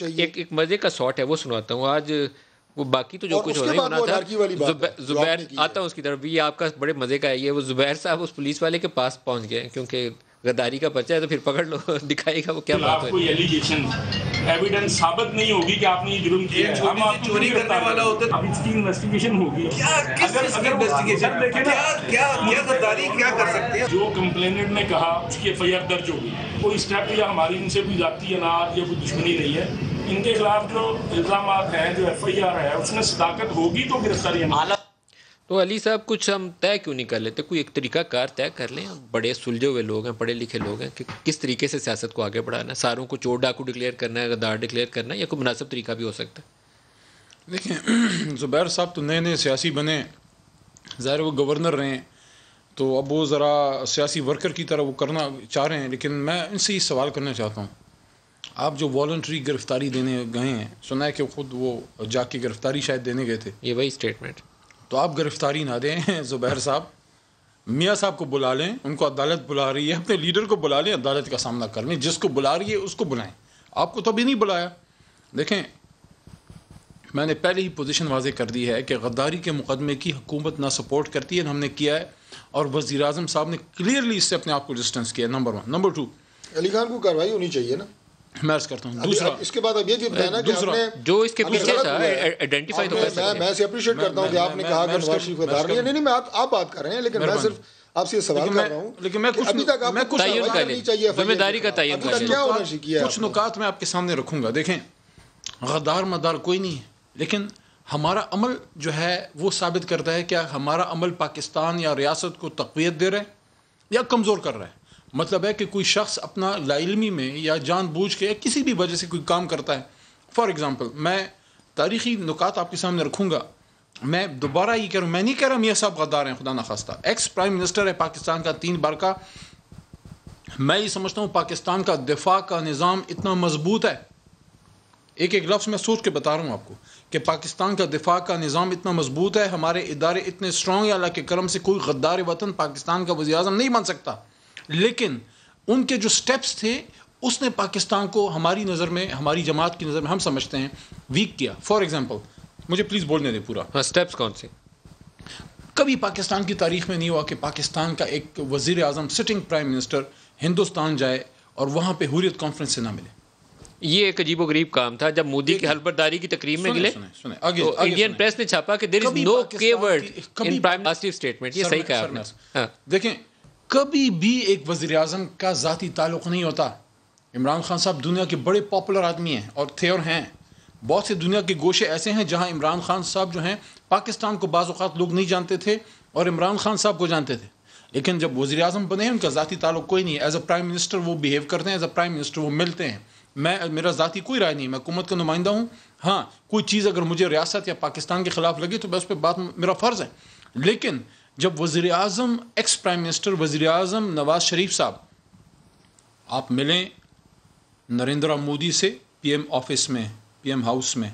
ایک مزے کا شاٹ ہے وہ سناتا ہوں. آج وہ باقی تو جو کچھ ہونا تھا, زبیر آتا ہوں اس کی طرف بھی, آپ کا بڑے مزے کا ہے یہ. وہ زبیر صاحب اس پولیس والے کے پاس پہنچ گئے کیونکہ غداری کا پرچہ ہے تو پھر پکڑ لو, دکھائے گا وہ کیا بات ہے. کوئی ایلیگیشن ایویڈنس ثابت نہیں ہوگی کہ آپ نے یہ جرم کیا ہے, ہم آپ کو چوری کرنے والا ہوتا ہے. اب اس کی انویسٹیگیشن ہوگی. کیا غداری کیا کر سکتے ہیں؟ جو کمپلیننٹ نے کہا اس کی ایف آئی آر درج ہوگی. کوئی اسٹیپ یا ہماری ان سے کوئی ذاتی اناج یا کوئی دشمنی نہیں ہے. ان کے خلاف جو الزامات ہیں, جو ایف آئی آر ہے, اس میں صداقت ہوگی تو گرفتاری ہے. تو علی صاحب کچھ ہم طے کیوں نہیں کر لیتے, کوئی ایک طریقہ کار طے کر لیں. بڑے سلجھے ہوئے لوگ ہیں, پڑھے لکھے لوگ ہیں, کہ کس طریقے سے سیاست کو آگے بڑھانا ہے. ساروں کو چور ڈاکو ڈکلیئر کرنا ہے, غدار ڈکلیئر کرنا ہے, یا کوئی مناسب طریقہ بھی ہو سکتا ہے. دیکھیں زبیر صاحب تو نئے سیاسی بنے, ظاہر وہ گورنر رہے ہیں, تو اب وہ ذرا سیاسی ورکر کی طرح وہ کرنا چاہ رہے ہیں. لیکن میں ان سے یہ سوال کرنا چاہتا ہوں, آپ جو والنٹری گرفتاری دینے گئے ہیں, سنا ہے کہ خود وہ جا کے گرفتاری شاید دینے گئے تھے, یہ وہی اسٹیٹمنٹ. تو آپ گرفتاری نہ دیں زبیر صاحب, میاں صاحب کو بلا لیں, ان کو عدالت بلا رہی ہے, اپنے لیڈر کو بلا لیں, عدالت کا سامنا کر لیں. جس کو بلا رہی ہے اس کو بلائیں, آپ کو تو ابھی نہیں بلایا. دیکھیں میں نے پہلے ہی پوزیشن واضح کر دی ہے کہ غداری کے مقدمے کی حکومت نہ سپورٹ کرتی ہے, ہم نے کیا ہے, اور وزیر اعظم صاحب نے کلیئرلی اس سے اپنے آپ کو ڈسٹینس کیا. نمبر 1. نمبر 2, علی خان کو کارروائی ہونی چاہیے نا, میں عرض کرتا ہوں. دوسرا اس کے بعد اب یہ بتانا کہ دوسرا جو اس کے پیچھے تھا آئیڈینٹیفائی تو کر سکتے ہیں. میں اسے اپریشیٹ کرتا ہوں کہ آپ نے کہا کہ نواز شریف غدار نہیں ہے. نہیں میں آپ بات کر رہے ہیں, لیکن میں صرف آپ سے یہ سوال کر رہا ہوں, لیکن میں ابھی تک آپ کو تعین کر لیں, ذمہ داری کا تعین کر لیں. کچھ نکات میں آپ کے سامنے رکھوں گا. دیکھیں غدار مدار کوئی نہیں ہے, لیکن ہمارا عمل جو ہے وہ ثابت کرتا ہے کہ ہمارا عمل پاکستان یا ریاست کو تقویت دے رہا ہے یا کمزور کر رہا ہے. مطلب ہے کہ کوئی شخص اپنا لا علمی میں یا جان بوجھ کے یا کسی بھی وجہ سے کوئی کام کرتا ہے. فار ایگزامپل میں تاریخی نکات آپ کے سامنے رکھوں گا. میں دوبارہ یہ کہہ رہا ہوں, میں نہیں کہہ رہا میاں صاحب غدار ہیں, خدا نخواستہ. ایکس پرائم منسٹر ہے پاکستان کا 3 بار کا. میں یہ سمجھتا ہوں پاکستان کا دفاع کا نظام اتنا مضبوط ہے, ایک لفظ میں سوچ کے بتا رہا ہوں آپ کو, کہ پاکستان کا دفاع کا نظام اتنا مضبوط ہے, ہمارے ادارے اتنے اسٹرانگ ہیں, اللہ کے کرم سے کوئی غدار وطن پاکستان کا وزیر اعظم نہیں بن سکتا. لیکن ان کے جو سٹیپس تھے اس نے پاکستان کو ہماری نظر میں, ہماری جماعت کی نظر میں, ہم سمجھتے ہیں ویک کیا. فار ایگزامپل مجھے پلیز بولنے دیں پورا. سٹیپس کون سے؟ کبھی پاکستان کی تاریخ میں نہیں ہوا کہ پاکستان کا ایک وزیر اعظم سٹنگ پرائم منسٹر ہندوستان جائے اور وہاں پہ حریت کانفرنس سے نہ ملے. یہ ایک عجیب و غریب کام تھا. جب مودی کی حلفبرداری کی تقریب میں گئے تو انڈین پریس نے چھاپا کہ دیر از نو کی word in prime minister statement. یہ صحیح کہا آپ نے. دیکھیں کبھی بھی ایک وزیر اعظم کا ذاتی تعلق نہیں ہوتا. عمران خان صاحب دنیا کے بڑے پاپولر آدمی ہیں اور تھے اور ہیں. بہت سے دنیا کے گوشے ایسے ہیں جہاں عمران خان صاحب جو ہیں پاکستان کو بعض اوقات لوگ نہیں جانتے تھے اور عمران خان صاحب کو جانتے تھے, لیکن جب وزیر اعظم بنے ہیں ان کا ذاتی تعلق کوئی نہیں ہے. ایز اے پرائم منسٹر وہ بیہیو کرتے ہیں, ایز اے پرائم منسٹر وہ ملتے ہیں. میرا ذاتی کوئی رائے نہیں, میں حکومت کا نمائندہ ہوں. ہاں کوئی چیز اگر مجھے ریاست یا پاکستان کے خلاف لگے تو بس پہ بات میرا فرض ہے. لیکن جب وزیر اعظم ایکس پرائم منسٹر وزیر اعظم نواز شریف صاحب آپ ملیں نریندرا مودی سے پی ایم آفس میں, پی ایم ہاؤس میں,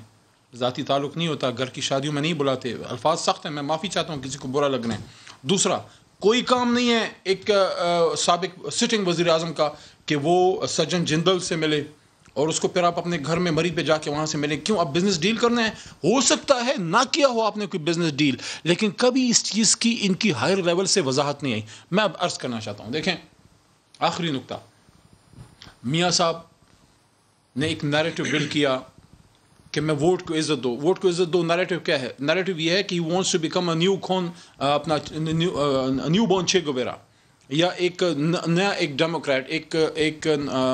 ذاتی تعلق نہیں ہوتا. گھر کی شادیوں میں نہیں بلاتے. الفاظ سخت ہیں, میں معافی چاہتا ہوں کسی کو برا لگ رہے ہیں. دوسرا کوئی کام نہیں ہے ایک سابق سٹنگ وزیر اعظم کا کہ وہ سجن جندل سے ملے اور اس کو پھر آپ اپنے گھر میں مری پہ جا کے وہاں سے ملیں. کیوں؟ آپ بزنس ڈیل کرنا ہے. ہو سکتا ہے نہ کیا ہو آپ نے کوئی بزنس ڈیل, لیکن کبھی اس چیز کی ان کی ہائر لیول سے وضاحت نہیں آئی. میں اب عرض کرنا چاہتا ہوں, دیکھیں آخری نقطہ, میاں صاحب نے ایک نیریٹو بلڈ کیا کہ میں ووٹ کو عزت دو, ووٹ کو عزت دو. نیریٹو کیا ہے؟ نیریٹو یہ ہے کہ he wants to become a new con, اپنا نیو بورن چے گویرا, یا ایک نیا ایک ڈیموکریٹ, ایک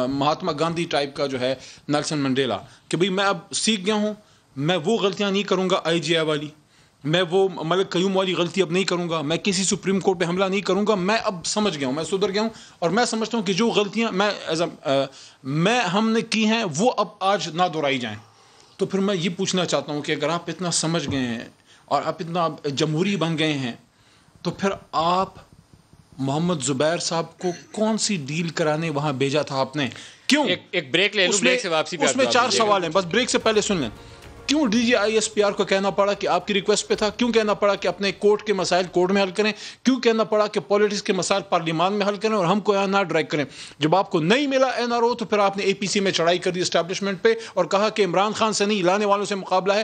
مہاتما گاندھی ٹائپ کا جو ہے نیلسن منڈیلا, کہ بھئی میں اب سیکھ گیا ہوں, میں وہ غلطیاں نہیں کروں گا آئی جی آئی والی, میں وہ ملک قیوم والی غلطی اب نہیں کروں گا, میں کسی سپریم کورٹ پہ حملہ نہیں کروں گا. میں اب سمجھ گیا ہوں, میں سدھر گیا ہوں, اور میں سمجھتا ہوں کہ جو غلطیاں میں ہم نے کی ہیں وہ اب آج نہ دہرائی جائیں. تو پھر میں یہ پوچھنا چاہتا ہوں کہ اگر آپ اتنا سمجھ گئے ہیں اور آپ اتنا جمہوری بن گئے ہیں, تو پھر آپ محمد زبیر صاحب کو کون سی ڈیل کرانے وہاں بھیجا تھا آپ نے؟ کیوں؟ ایک بریک لے لوں, بریک سے واپسی پہ اس میں 4 سوال ہیں, بس بریک سے پہلے سن لیں. کیوں DGISPR کو کہنا پڑا کہ آپ کی ریکویسٹ پہ تھا؟ کیوں کہنا پڑا کہ اپنے کورٹ کے مسائل کورٹ میں حل کریں؟ کیوں کہنا پڑا کہ پولیٹکس کے مسائل پارلیمان میں حل کریں اور ہم کو یہاں نہ ڈریگ کریں؟ جب آپ کو نہیں ملا NRO تو پھر آپ نے APC میں چڑھائی کر دی اسٹیبلشمنٹ پہ اور کہا کہ عمران خان سے نہیں لانے والوں سے مقابلہ ہے.